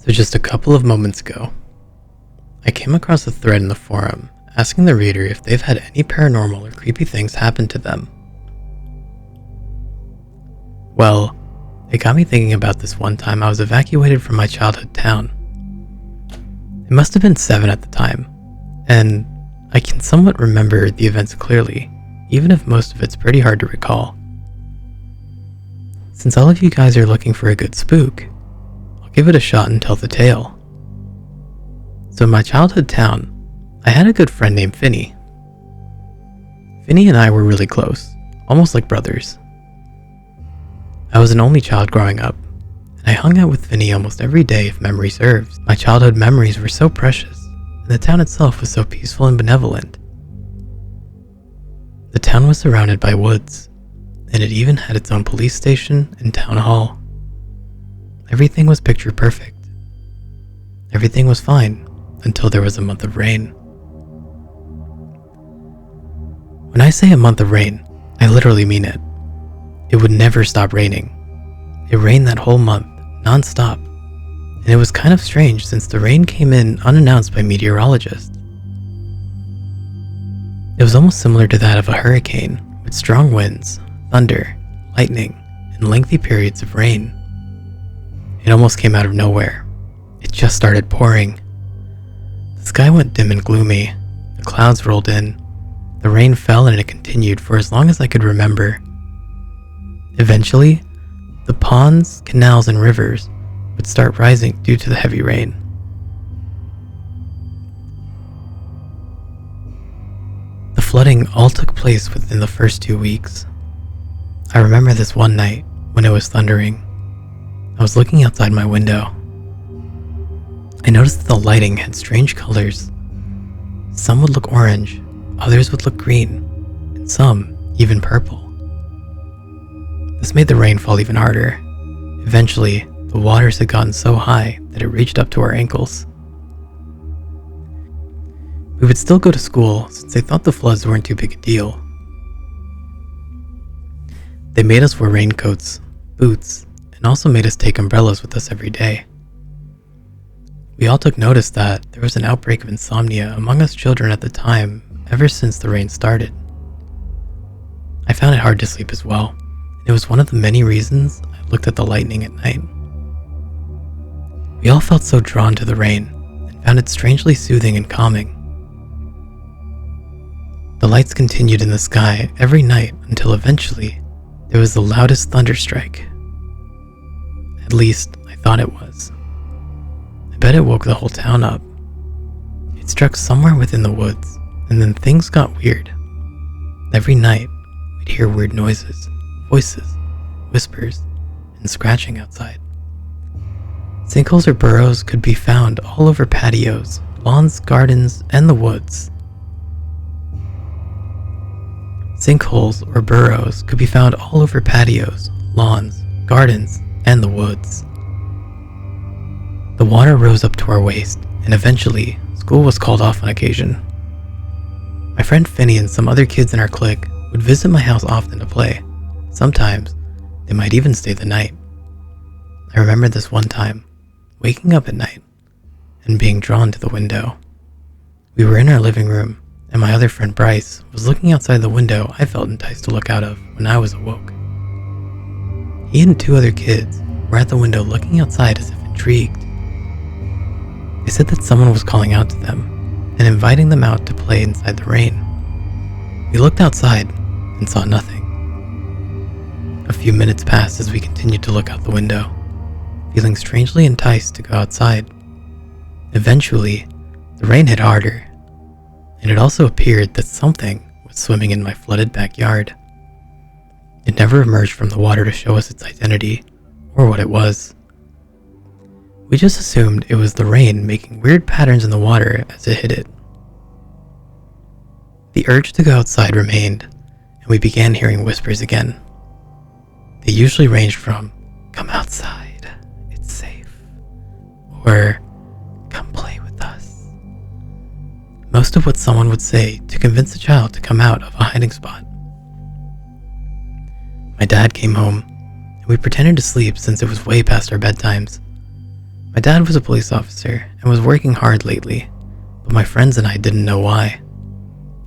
So just a couple of moments ago, I came across a thread in the forum asking the reader if they've had any paranormal or creepy things happen to them. Well, it got me thinking about this one time I was evacuated from my childhood town. It must have been 7 at the time, and I can somewhat remember the events clearly, even if most of it's pretty hard to recall. Since all of you guys are looking for a good spook, I'll give it a shot and tell the tale. So in my childhood town, I had a good friend named Finny. Finny and I were really close, almost like brothers. I was an only child growing up, and I hung out with Finny almost every day if memory serves. My childhood memories were so precious, and the town itself was so peaceful and benevolent. The town was surrounded by woods, and it even had its own police station and town hall. Everything was picture perfect. Everything was fine until there was a month of rain. When I say a month of rain, I literally mean it. It would never stop raining. It rained that whole month, non-stop, and it was kind of strange since the rain came in unannounced by meteorologists. It was almost similar to that of a hurricane, with strong winds, thunder, lightning, and lengthy periods of rain. It almost came out of nowhere. It just started pouring. The sky went dim and gloomy, the clouds rolled in, the rain fell and it continued for as long as I could remember. Eventually, the ponds, canals, and rivers would start rising due to the heavy rain. The flooding all took place within the first 2 weeks. I remember this one night when it was thundering. I was looking outside my window. I noticed that the lighting had strange colors. Some would look orange, others would look green, and some even purple. This made the rain fall even harder. Eventually, the waters had gotten so high that it reached up to our ankles. We would still go to school since they thought the floods weren't too big a deal. They made us wear raincoats, boots, and also made us take umbrellas with us every day. We all took notice that there was an outbreak of insomnia among us children at the time ever since the rain started. I found it hard to sleep as well. It was one of the many reasons I looked at the lightning at night. We all felt so drawn to the rain and found it strangely soothing and calming. The lights continued in the sky every night until eventually there was the loudest thunder strike. At least I thought it was. I bet it woke the whole town up. It struck somewhere within the woods, and then things got weird. Every night we'd hear weird noises. Voices, whispers, and scratching outside. Sinkholes or burrows could be found all over patios, lawns, gardens, and the woods. Sinkholes or burrows could be found all over patios, lawns, gardens, and the woods. The water rose up to our waist, and eventually, school was called off on occasion. My friend Finny and some other kids in our clique would visit my house often to play. Sometimes, they might even stay the night. I remember this one time, waking up at night and being drawn to the window. We were in our living room, and my other friend Bryce was looking outside the window I felt enticed to look out of when I was awoke. He and 2 other kids were at the window looking outside as if intrigued. They said that someone was calling out to them and inviting them out to play inside the rain. We looked outside and saw nothing. A few minutes passed as we continued to look out the window, feeling strangely enticed to go outside. Eventually, the rain hit harder, and it also appeared that something was swimming in my flooded backyard. It never emerged from the water to show us its identity or what it was. We just assumed it was the rain making weird patterns in the water as it hit it. The urge to go outside remained, and we began hearing whispers again. They usually ranged from, "Come outside, it's safe," or "Come play with us." Most of what someone would say to convince a child to come out of a hiding spot. My dad came home, and we pretended to sleep since it was way past our bedtimes. My dad was a police officer and was working hard lately, but my friends and I didn't know why.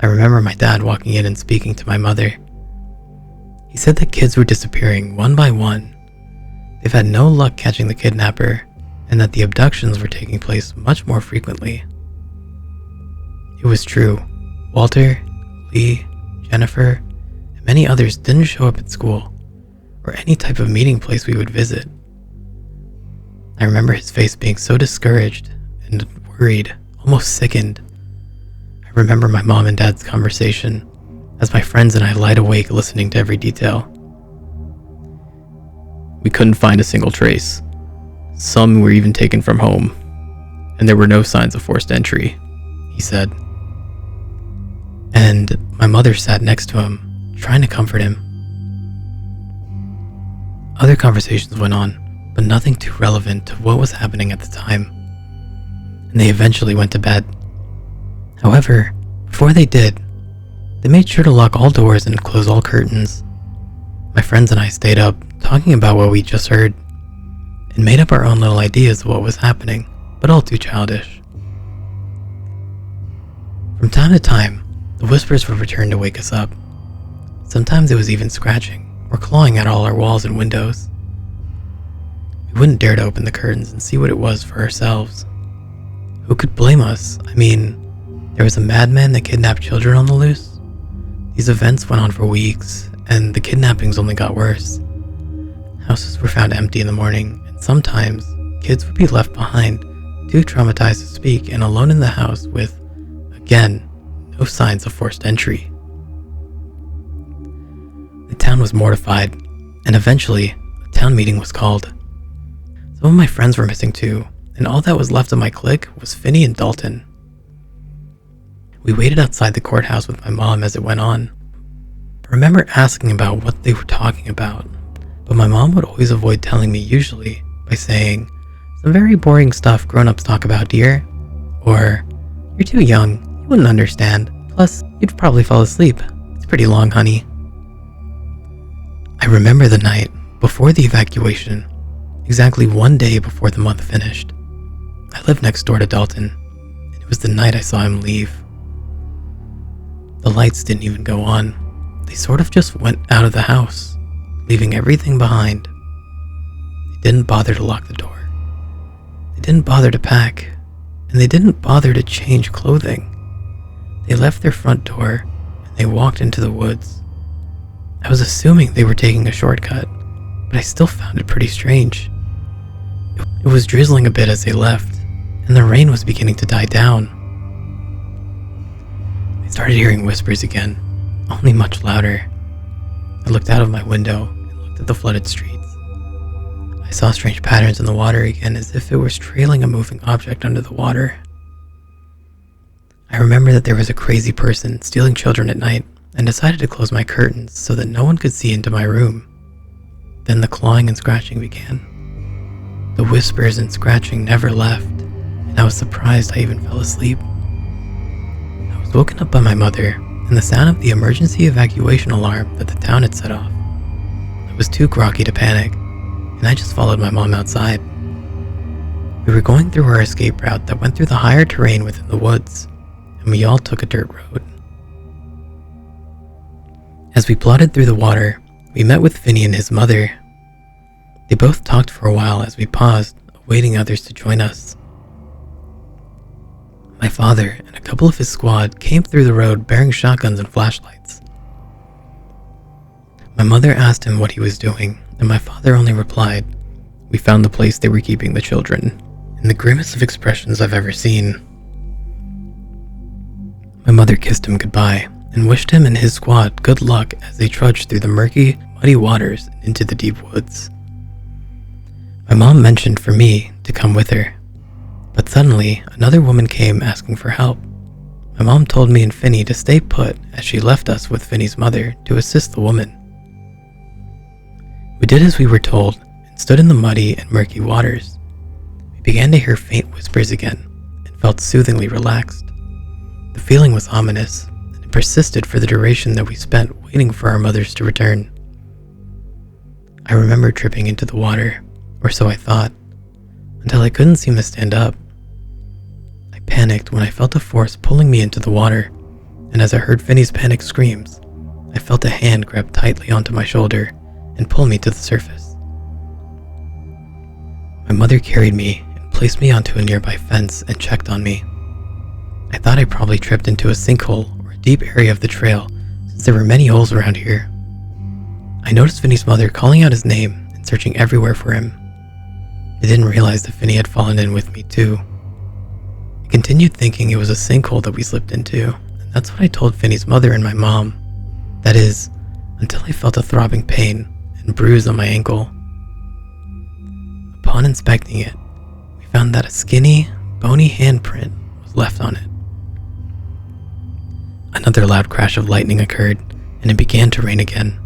I remember my dad walking in and speaking to my mother. He said that kids were disappearing one by one. They've had no luck catching the kidnapper, and that the abductions were taking place much more frequently. It was true. Walter, Lee, Jennifer, and many others didn't show up at school, or any type of meeting place we would visit. I remember his face being so discouraged and worried, almost sickened. I remember my mom and dad's conversation as my friends and I lied awake listening to every detail. We couldn't find a single trace. Some were even taken from home, and there were no signs of forced entry, he said. And my mother sat next to him, trying to comfort him. Other conversations went on, but nothing too relevant to what was happening at the time, and they eventually went to bed. However, before they did, they made sure to lock all doors and close all curtains. My friends and I stayed up, talking about what we just heard, and made up our own little ideas of what was happening, but all too childish. From time to time, the whispers would return to wake us up. Sometimes it was even scratching or clawing at all our walls and windows. We wouldn't dare to open the curtains and see what it was for ourselves. Who could blame us? I mean, there was a madman that kidnapped children on the loose. These events went on for weeks, and the kidnappings only got worse. Houses were found empty in the morning, and sometimes kids would be left behind, too traumatized to speak, and alone in the house with, again, no signs of forced entry. The town was mortified, and eventually, a town meeting was called. Some of my friends were missing too, and all that was left of my clique was Finney and Dalton. We waited outside the courthouse with my mom as it went on. I remember asking about what they were talking about, but my mom would always avoid telling me, usually by saying, "Some very boring stuff grown-ups talk about, dear," or "You're too young, you wouldn't understand, plus you'd probably fall asleep, it's pretty long, honey." I remember the night before the evacuation, exactly one day before the month finished. I lived next door to Dalton, and it was the night I saw him leave. The lights didn't even go on. They sort of just went out of the house, leaving everything behind. They didn't bother to lock the door. They didn't bother to pack, and they didn't bother to change clothing. They left their front door, and they walked into the woods. I was assuming they were taking a shortcut, but I still found it pretty strange. It was drizzling a bit as they left, and the rain was beginning to die down. I started hearing whispers again, only much louder. I looked out of my window and looked at the flooded streets. I saw strange patterns in the water again, as if it was trailing a moving object under the water. I remember that there was a crazy person stealing children at night, and decided to close my curtains so that no one could see into my room. Then the clawing and scratching began. The whispers and scratching never left, and I was surprised I even fell asleep. I was woken up by my mother and the sound of the emergency evacuation alarm that the town had set off. I was too groggy to panic, and I just followed my mom outside. We were going through our escape route that went through the higher terrain within the woods, and we all took a dirt road. As we plodded through the water, we met with Finney and his mother. They both talked for a while as we paused, awaiting others to join us. My father and a couple of his squad came through the road bearing shotguns and flashlights. My mother asked him what he was doing, and my father only replied, "We found the place they were keeping the children," in the grimmest of expressions I've ever seen. My mother kissed him goodbye and wished him and his squad good luck as they trudged through the murky, muddy waters and into the deep woods. My mom mentioned for me to come with her, but suddenly another woman came asking for help. My mom told me and Finney to stay put as she left us with Finney's mother to assist the woman. We did as we were told and stood in the muddy and murky waters. We began to hear faint whispers again and felt soothingly relaxed. The feeling was ominous, and it persisted for the duration that we spent waiting for our mothers to return. I remember tripping into the water, or so I thought. until I couldn't seem to stand up. I panicked when I felt a force pulling me into the water, and as I heard Finney's panicked screams, I felt a hand grab tightly onto my shoulder and pull me to the surface. My mother carried me and placed me onto a nearby fence and checked on me. I thought I probably tripped into a sinkhole or a deep area of the trail, since there were many holes around here. I noticed Finney's mother calling out his name and searching everywhere for him. I didn't realize that Finney had fallen in with me too. I continued thinking it was a sinkhole that we slipped into, and that's what I told Finney's mother and my mom. That is, until I felt a throbbing pain and bruise on my ankle. Upon inspecting it, we found that a skinny, bony handprint was left on it. Another loud crash of lightning occurred, and it began to rain again.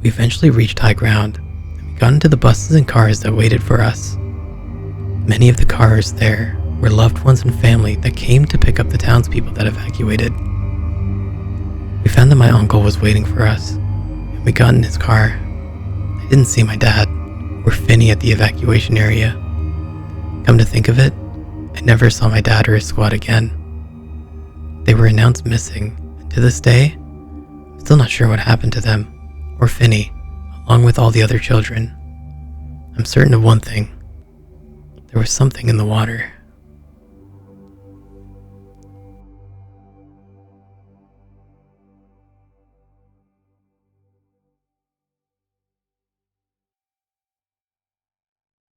We eventually reached high ground, and we got into the buses and cars that waited for us. Many of the cars there were loved ones and family that came to pick up the townspeople that evacuated. We found that my uncle was waiting for us, and we got in his car. I didn't see my dad or Finney at the evacuation area. Come to think of it, I never saw my dad or his squad again. They were announced missing, and to this day, I'm still not sure what happened to them, or Finney, along with all the other children. I'm certain of one thing: there was something in the water.